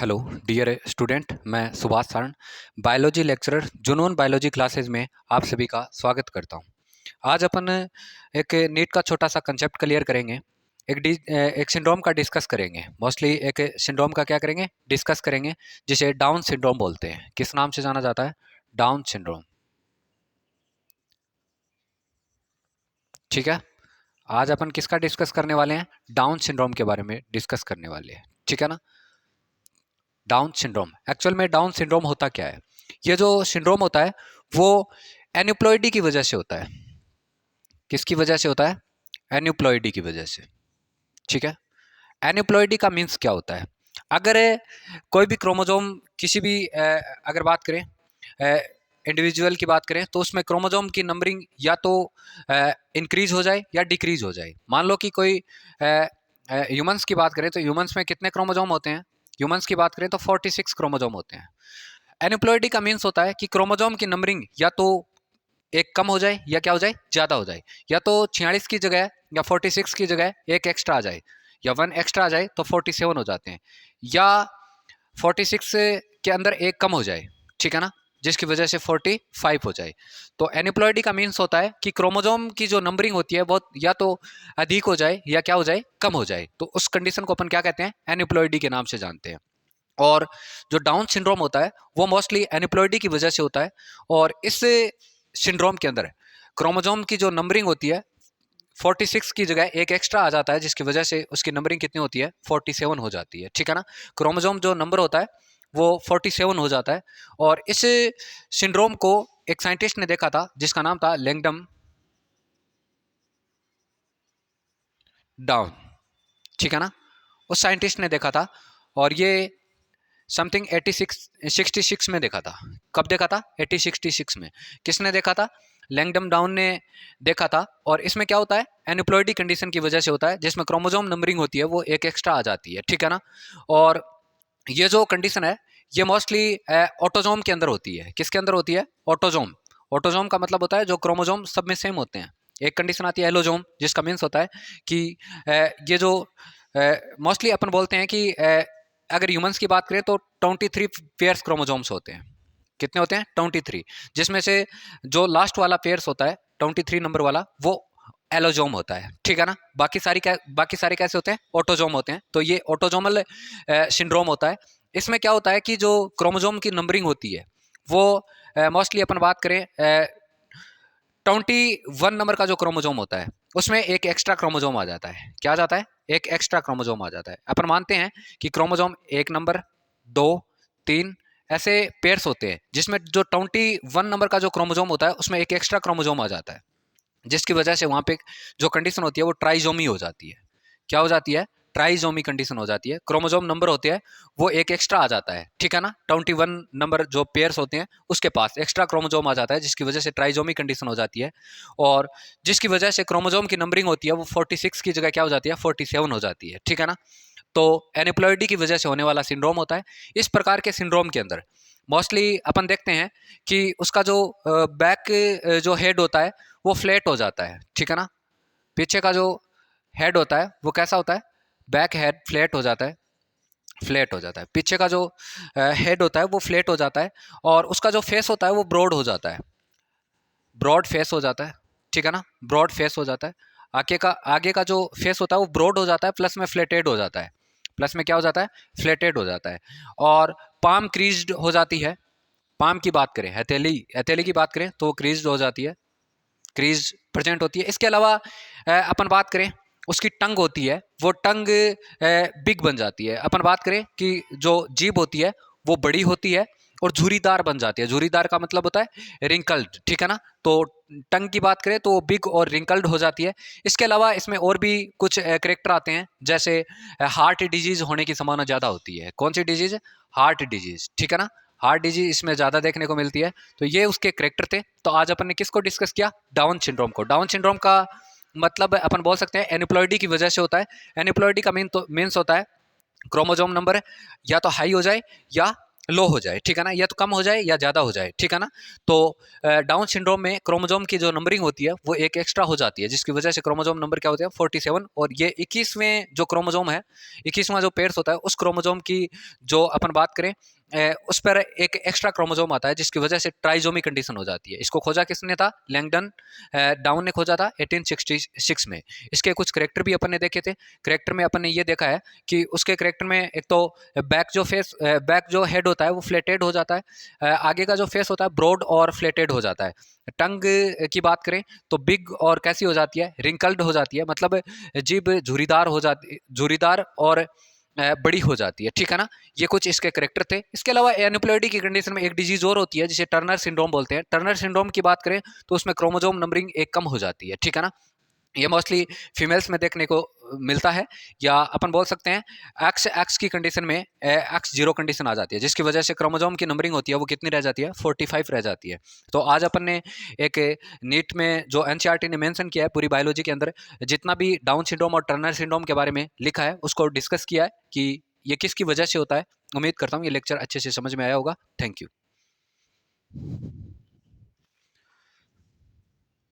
Hello dear student, मैं Subhash Saran, biology lecturer, जुनून biology classes में आप सभी का स्वागत करता हूं। आज अपन एक नीट का छोटा सा कंसेप्ट क्लियर करेंगे। एक सिंड्रोम का डिस्कस करेंगे। मोस्टली एक सिंड्रोम का क्या करेंगे, डिस्कस करेंगे, जिसे डाउन सिंड्रोम बोलते हैं। किस नाम से जाना जाता है? Down syndrome. ठीक है, आज अपन किसका डिस्कस करने वाले हैं? डाउन सिंड्रोम के बारे में डिस्कस करने वाले हैं। ठीक है ना। डाउन सिंड्रोम, एक्चुअल में डाउन सिंड्रोम होता क्या है? ये जो सिंड्रोम होता है वो एन्यूप्लॉइडी की वजह से होता है। किसकी वजह से होता है? एन्यूप्लॉइडी की वजह से। ठीक है, एन्यूप्लॉइडी का मीन्स क्या होता है? अगर कोई भी क्रोमोजोम किसी भी अगर बात करें, इंडिविजुअल की बात करें, तो उसमें क्रोमोजोम की नंबरिंग या तो इंक्रीज हो जाए या डिक्रीज हो जाए। मान लो कि कोई ह्यूमंस की बात करें तो ह्यूमंस में कितने क्रोमोजोम होते हैं? ह्यूमंस की बात करें तो 46 क्रोमोजोम होते हैं। एन्यूप्लॉइडी का मीन्स होता है कि क्रोमोजोम की नंबरिंग या तो एक कम हो जाए या क्या हो जाए, ज़्यादा हो जाए। या तो 46 की जगह या 46 की जगह एक एक्स्ट्रा आ जाए, या 1 एक्स्ट्रा आ जाए तो 47 हो जाते हैं, या 46 के अंदर एक कम हो जाए, ठीक है ना, जिसकी वजह से 45 हो जाए। तो एन्यूप्लॉइडी का मीन्स होता है कि क्रोमोजोम की जो नंबरिंग होती है वो या तो अधिक हो जाए या क्या हो जाए, कम हो जाए। तो उस कंडीशन को अपन क्या कहते हैं? एन्यूप्लॉइडी के नाम से जानते हैं। और जो डाउन सिंड्रोम होता है वो मोस्टली एन्यूप्लॉइडी की वजह से होता है। और इस सिंड्रोम के अंदर क्रोमोजोम की जो नंबरिंग होती है 46 की जगह एक एक्स्ट्रा आ जाता है, जिसकी वजह से उसकी नंबरिंग कितनी होती है? 47 हो जाती है। ठीक है ना। क्रोमोजोम जो नंबर होता है वो 47 हो जाता है। और इस सिंड्रोम को एक साइंटिस्ट ने देखा था जिसका नाम था लैंगडम डाउन। ठीक है ना। उस साइंटिस्ट ने देखा था और ये समथिंग 66 में देखा था। कब देखा था? 1866 में। किसने देखा था? लैंगडम डाउन ने देखा था। और इसमें क्या होता है? एन्यूप्लॉइडी कंडीशन की वजह से होता है, जिसमें क्रोमोजोम नंबरिंग होती है वो एक एक्स्ट्रा आ जाती है। ठीक है ना। और ये जो कंडीशन है ये मोस्टली ऑटोजोम के अंदर होती है। किसके अंदर होती है? ऑटोजोम। ऑटोजोम का मतलब होता है जो क्रोमोजोम सब में सेम होते हैं। एक कंडीशन आती है एलोजोम, जिसका मीन्स होता है कि ये जो मोस्टली अपन बोलते हैं कि अगर ह्यूमंस की बात करें तो 23 पेयर्स क्रोमोजोम्स होते हैं। कितने होते हैं? 23। जिसमें से जो लास्ट वाला पेयर्स होता है 23 नंबर वाला, वो एलोजोम होता है। ठीक है ना। बाकी सारे कैसे होते हैं? ऑटोजोम होते हैं। तो ये ऑटोजोमल सिंड्रोम होता है। इसमें क्या होता है कि जो क्रोमोजोम की नंबरिंग होती है वो मोस्टली अपन बात करें 21 नंबर का जो क्रोमोजोम होता है उसमें एक एक्स्ट्रा क्रोमोजोम आ जाता है। क्या आ जाता है? एक एक्स्ट्रा क्रोमोजोम आ जाता है। अपन मानते हैं कि क्रोमोजोम 1 नंबर, 2, 3 ऐसे पेयर्स होते हैं, जिसमें जो 21 नंबर का जो क्रोमोजोम होता है उसमें एक एक्स्ट्रा क्रोमोजोम आ जाता है, जिसकी वजह से वहां पे जो कंडीशन होती है वो ट्राइजोमी हो जाती है। क्या हो जाती है? ट्राइजोमी कंडीशन हो जाती है। क्रोमोजोम नंबर होते हैं वो एक एक्स्ट्रा आ जाता है। ठीक है ना। 21 नंबर जो पेयर्स होते हैं उसके पास एक्स्ट्रा क्रोमोजोम आ जाता है, जिसकी वजह से ट्राइजोमी कंडीशन हो जाती है। और जिसकी वजह से क्रोमोजोम की नंबरिंग होती है वो 46 की जगह क्या हो जाती है? 47 हो जाती है। ठीक है ना। तो एनिप्लॉइडी की वजह से होने वाला सिंड्रोम होता है। इस प्रकार के सिंड्रोम के अंदर मोस्टली अपन देखते हैं कि उसका जो बैक जो हेड होता है वो फ्लैट हो जाता है। ठीक है ना। पीछे का जो हेड होता है वो कैसा होता है? बैक हेड फ्लैट हो जाता है। फ्लैट हो जाता है। पीछे का जो हेड होता है वो फ्लैट हो जाता है। और उसका जो फेस होता है वो ब्रॉड हो जाता है। ब्रॉड फेस हो जाता है। ठीक है ना। ब्रॉड फेस हो जाता है। आगे का जो फेस होता है वो ब्रॉड हो जाता है, प्लस में फ्लैटेड हो जाता है। प्लस में क्या हो जाता है? फ्लैटेड हो जाता है। और पाम क्रीज्ड हो जाती है। पाम की बात करें, हथेली हथेली की बात करें तो वो क्रीज्ड हो जाती है। क्रीज प्रेजेंट होती है। इसके अलावा अपन बात करें उसकी टंग होती है, वो टंग बिग बन जाती है। अपन बात करें कि जो जीभ होती है वो बड़ी होती है और झुरीदार बन जाती है। झुरीदार का मतलब होता है रिंकल्ड। ठीक है ना। तो टंग की बात करें तो वो बिग और रिंकल्ड हो जाती है। इसके अलावा इसमें और भी कुछ करेक्टर आते हैं, जैसे हार्ट डिजीज होने की संभावना ज़्यादा होती है। कौन सी डिजीज? Heart disease. ठीक है ना। हार्ट डिजीज इसमें ज़्यादा देखने को मिलती है। तो ये उसके करेक्टर थे। तो आज अपन ने किसको डिस्कस किया? डाउन सिंड्रोम को। डाउन सिंड्रोम का मतलब अपन बोल सकते हैं एनिप्लॉइडी की वजह से होता है। एनिप्लॉइडी का मीन्स होता है क्रोमोजोम नंबर या तो हाई हो जाए या लो हो जाए, ठीक है ना, या तो कम हो जाए या ज़्यादा हो जाए, ठीक है ना। तो डाउन सिंड्रोम में क्रोमोजोम की जो नंबरिंग होती है वो एक एक्स्ट्रा हो जाती है, जिसकी वजह से क्रोमोजोम नंबर क्या होता है 47, और ये 21वें जो क्रोमोजोम है, 21वां जो पेयर्स होता है उस क्रोमोजोम की जो अपन बात करें उस पर एक एक्स्ट्रा क्रोमोजोम आता है, जिसकी वजह से ट्राइजोमी कंडीशन हो जाती है। इसको खोजा किसने था? लैंगडन डाउन ने खोजा था 1866 में। इसके कुछ करेक्टर भी अपन ने देखे थे। करेक्टर में अपन ने ये देखा है कि उसके करेक्टर में एक तो बैक जो हेड होता है वो फ्लेटेड हो जाता है, आगे का जो फेस होता है ब्रॉड और फ्लेटेड हो जाता है। टंग की बात करें तो बिग और कैसी हो जाती है? रिंकल्ड हो जाती है, मतलब जीभ झुरीदार हो जाती, झुरीदार और बड़ी हो जाती है, ठीक है ना। ये कुछ इसके करेक्टर थे। इसके अलावा एनिप्लॉइडी की कंडीशन में एक डिजीज और होती है जिसे टर्नर सिंड्रोम बोलते हैं। टर्नर सिंड्रोम की बात करें तो उसमें क्रोमोजोम नंबरिंग एक कम हो जाती है, ठीक है ना। ये मोस्टली फीमेल्स में देखने को मिलता है, या अपन बोल सकते हैं एक्स एक्स की कंडीशन में एक्स जीरो कंडीशन आ जाती है, जिसकी वजह से क्रोमोजोम की नंबरिंग होती है वो कितनी रह जाती है? 45 रह जाती है। तो आज अपन ने एक नीट में जो एनसीईआरटी ने मेंशन किया है पूरी बायोलॉजी के अंदर, जितना भी डाउन सिंड्रोम और टर्नर सिंड्रोम के बारे में लिखा है उसको डिस्कस किया है कि ये किसकी वजह से होता है। उम्मीद करता हूँ ये लेक्चर अच्छे से समझ में आया होगा। Thank you.